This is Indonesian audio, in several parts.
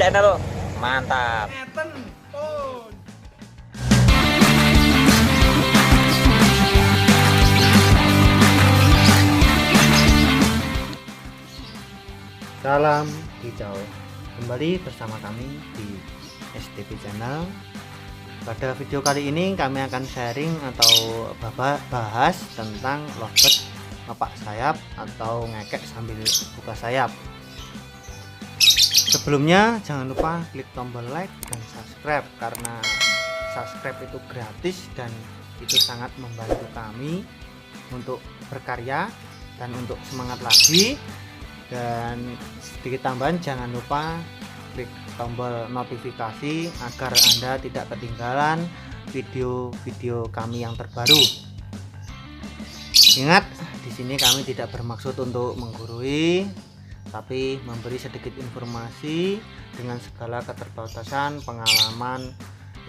Channel. Mantap. Salam hijau, kembali bersama kami di STP Channel. Pada video kali ini kami akan sharing atau bahas tentang lovebird ngepak sayap atau ngekek sambil buka sayap. Sebelumnya jangan lupa klik tombol like dan subscribe, karena subscribe itu gratis dan itu sangat membantu kami untuk berkarya dan untuk semangat lagi. Dan sedikit tambahan, jangan lupa klik tombol notifikasi agar Anda tidak ketinggalan video-video kami yang terbaru. Ingat, di sini kami tidak bermaksud untuk menggurui, tapi memberi sedikit informasi dengan segala keterbatasan pengalaman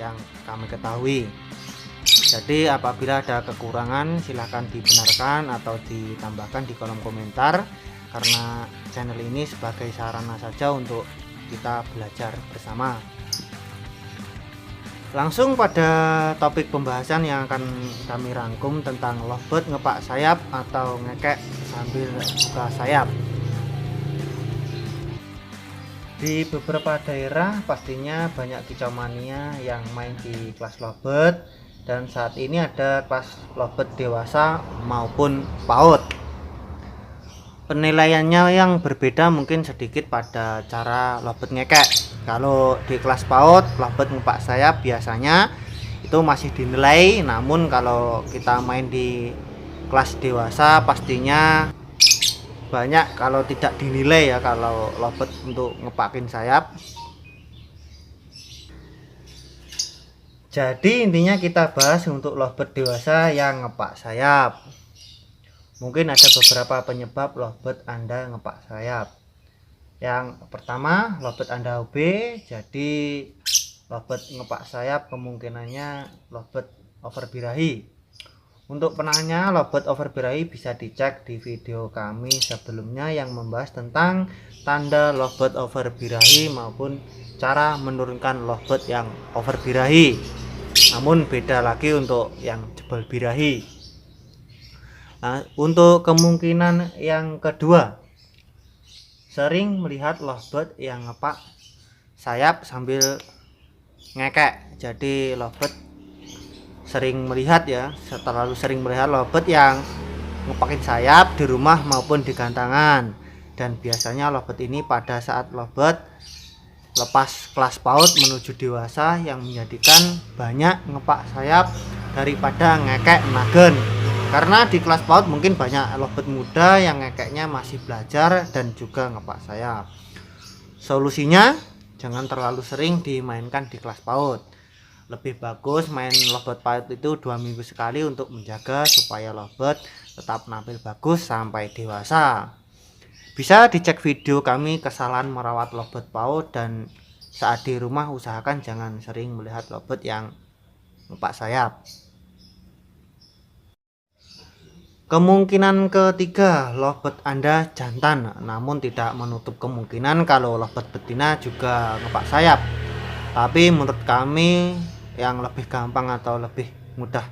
yang kami ketahui. Jadi apabila ada kekurangan silahkan dibenarkan atau ditambahkan di kolom komentar, karena channel ini sebagai sarana saja untuk kita belajar bersama. Langsung pada topik pembahasan yang akan kami rangkum tentang lovebird ngepak sayap atau ngekek sambil buka sayap. Di beberapa daerah pastinya banyak kicau mania yang main di kelas lovebird, dan saat ini ada kelas lovebird dewasa maupun PAUD. Penilaiannya yang berbeda mungkin sedikit pada cara lovebird ngekek. Kalau di kelas PAUD, lovebird ngepak sayap biasanya itu masih dinilai, namun kalau kita main di kelas dewasa pastinya banyak kalau tidak dinilai ya, kalau lovebird untuk ngepakin sayap. Jadi intinya kita bahas untuk lovebird dewasa yang ngepak sayap. Mungkin ada beberapa penyebab lovebird Anda ngepak sayap. Yang pertama, lovebird Anda OB, jadi lovebird ngepak sayap kemungkinannya lovebird over birahi. Untuk penanya lovebird over birahi bisa dicek di video kami sebelumnya yang membahas tentang tanda lovebird over birahi maupun cara menurunkan lovebird yang over birahi. Namun beda lagi untuk yang jebol birahi. Nah, untuk kemungkinan yang kedua, sering melihat lovebird yang ngepak sayap sambil ngekek. Jadi lovebird sering melihat ya, terlalu sering melihat lovebird yang ngepakin sayap di rumah maupun di gantangan. Dan biasanya lovebird ini pada saat lovebird lepas kelas PAUD menuju dewasa yang menjadikan banyak ngepak sayap daripada ngekek nagen. Karena di kelas PAUD mungkin banyak lovebird muda yang ngekeknya masih belajar dan juga ngepak sayap. Solusinya, jangan terlalu sering dimainkan di kelas PAUD. Lebih bagus main lovebird PAUD itu 2 minggu sekali untuk menjaga supaya lovebird tetap nampil bagus sampai dewasa. Bisa dicek video kami kesalahan merawat lovebird PAUD, dan saat di rumah usahakan jangan sering melihat lovebird yang ngepak sayap. Kemungkinan ketiga, lovebird Anda jantan, namun tidak menutup kemungkinan kalau lovebird betina juga ngepak sayap. Tapi menurut kami yang lebih gampang atau lebih mudah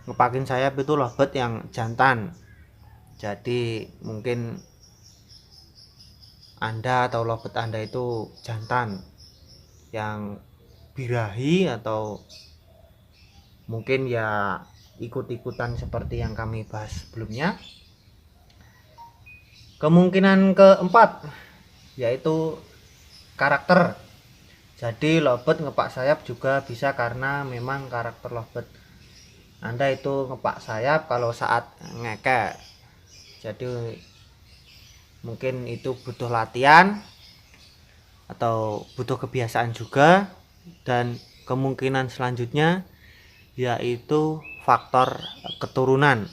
ngepakin sayap itu lovebird yang jantan. Jadi mungkin Anda atau lovebird Anda itu jantan yang birahi, atau mungkin ya ikut-ikutan seperti yang kami bahas sebelumnya. Kemungkinan keempat yaitu karakter. Jadi lovebird ngepak sayap juga bisa karena memang karakter lovebird Anda itu ngepak sayap kalau saat ngekek. Jadi mungkin itu butuh latihan atau butuh kebiasaan juga. Dan kemungkinan selanjutnya yaitu faktor keturunan.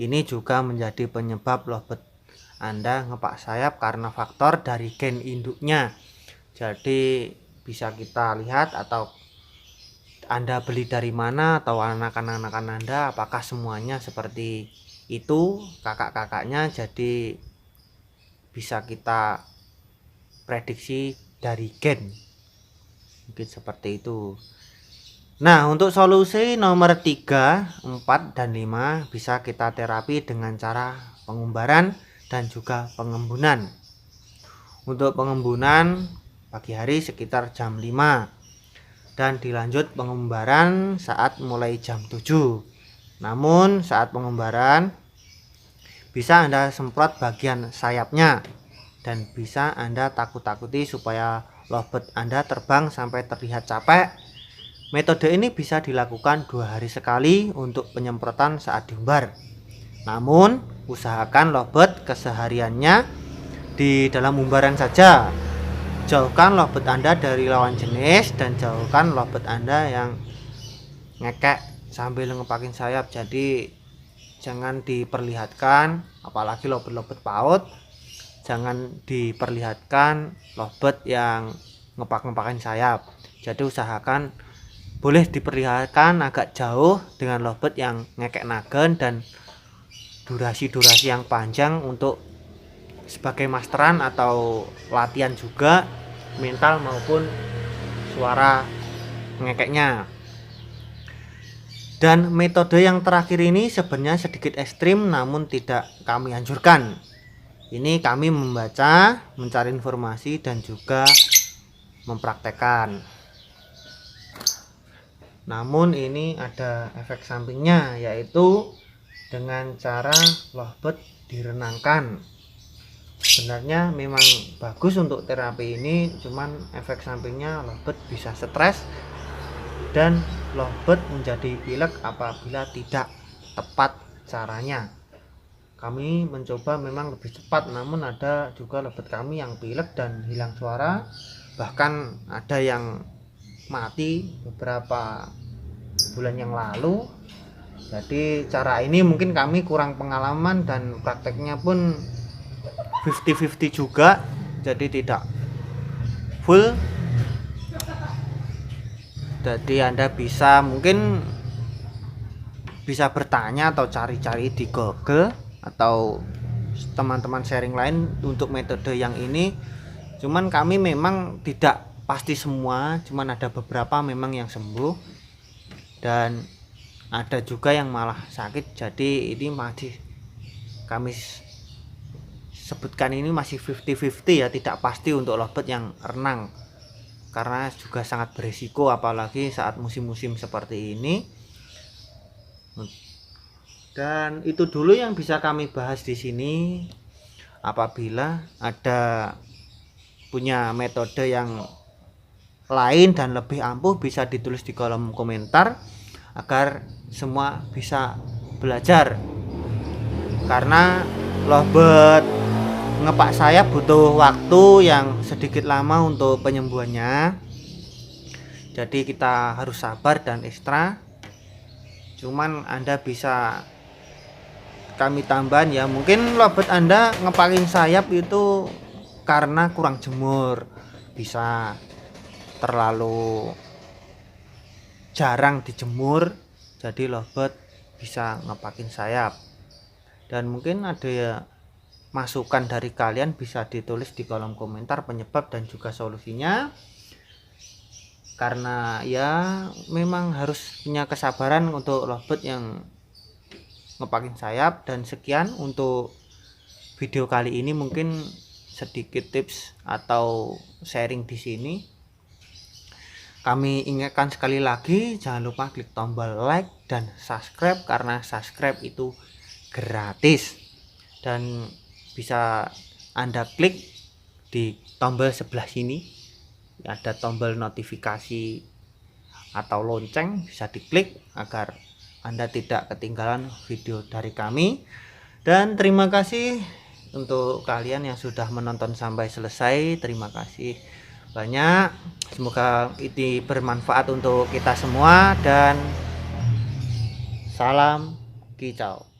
Ini juga menjadi penyebab lovebird Anda ngepak sayap karena faktor dari gen induknya. Jadi bisa kita lihat atau Anda beli dari mana, atau anak-anak Anda apakah semuanya seperti itu kakak-kakaknya. Jadi bisa kita prediksi dari gen. Mungkin seperti itu. Nah, untuk solusi nomor 3, 4, dan 5 bisa kita terapi dengan cara pengumbaran dan juga pengembunan. Untuk pengembunan pagi hari sekitar jam 5 dan dilanjut pengumbaran saat mulai jam 7. Namun saat pengumbaran bisa Anda semprot bagian sayapnya dan bisa Anda takut-takuti supaya lovebird Anda terbang sampai terlihat capek. Metode ini bisa dilakukan 2 hari sekali untuk penyemprotan saat diumbar. Namun usahakan lovebird kesehariannya di dalam umbaran saja. Jauhkan lovebird Anda dari lawan jenis dan jauhkan lovebird Anda yang ngekek sambil ngepakin sayap. Jadi jangan diperlihatkan, apalagi lovebird PAUD, jangan diperlihatkan lovebird yang ngepak-ngepakin sayap. Jadi usahakan boleh diperlihatkan agak jauh dengan lovebird yang ngekek nagen dan durasi-durasi yang panjang untuk sebagai masteran atau latihan juga mental maupun suara ngekeknya. Dan metode yang terakhir ini sebenarnya sedikit ekstrim namun tidak kami anjurkan. Ini kami membaca, mencari informasi dan juga mempraktekkan. Namun ini ada efek sampingnya, yaitu dengan cara lovebird direnangkan. Sebenarnya memang bagus untuk terapi ini, cuman efek sampingnya lovebird bisa stres dan lovebird menjadi pilek apabila tidak tepat caranya. Kami mencoba memang lebih cepat, namun ada juga lovebird kami yang pilek dan hilang suara, bahkan ada yang mati beberapa bulan yang lalu. Jadi cara ini mungkin kami kurang pengalaman dan prakteknya pun 50-50 juga, jadi tidak full. Jadi Anda bisa mungkin bisa bertanya atau cari-cari di Google atau teman-teman sharing lain untuk metode yang ini. Cuman kami memang tidak pasti semua, cuman ada beberapa memang yang sembuh dan ada juga yang malah sakit. Jadi ini masih kami sebutkan ini masih 50-50 ya, tidak pasti untuk lovebird yang renang karena juga sangat berisiko apalagi saat musim-musim seperti ini. Dan itu dulu yang bisa kami bahas di sini. Apabila ada punya metode yang lain dan lebih ampuh bisa ditulis di kolom komentar agar semua bisa belajar. Karena lovebird ngepak sayap butuh waktu yang sedikit lama untuk penyembuhannya. Jadi kita harus sabar dan ekstra. Cuman Anda bisa kami tambahan ya, mungkin lovebird Anda ngepakin sayap itu karena kurang jemur, bisa terlalu jarang dijemur, jadi lovebird bisa ngepakin sayap. Dan mungkin ada masukan dari kalian bisa ditulis di kolom komentar penyebab dan juga solusinya. Karena ya memang harus punya kesabaran untuk lovebird yang ngepakin sayap. Dan sekian untuk video kali ini, mungkin sedikit tips atau sharing di sini. Kami ingatkan sekali lagi, jangan lupa klik tombol like dan subscribe karena subscribe itu gratis. Dan bisa Anda klik di tombol sebelah sini, ada tombol notifikasi atau lonceng, bisa diklik agar Anda tidak ketinggalan video dari kami. Dan terima kasih untuk kalian yang sudah menonton sampai selesai. Terima kasih banyak, semoga ini bermanfaat untuk kita semua dan salam kicau.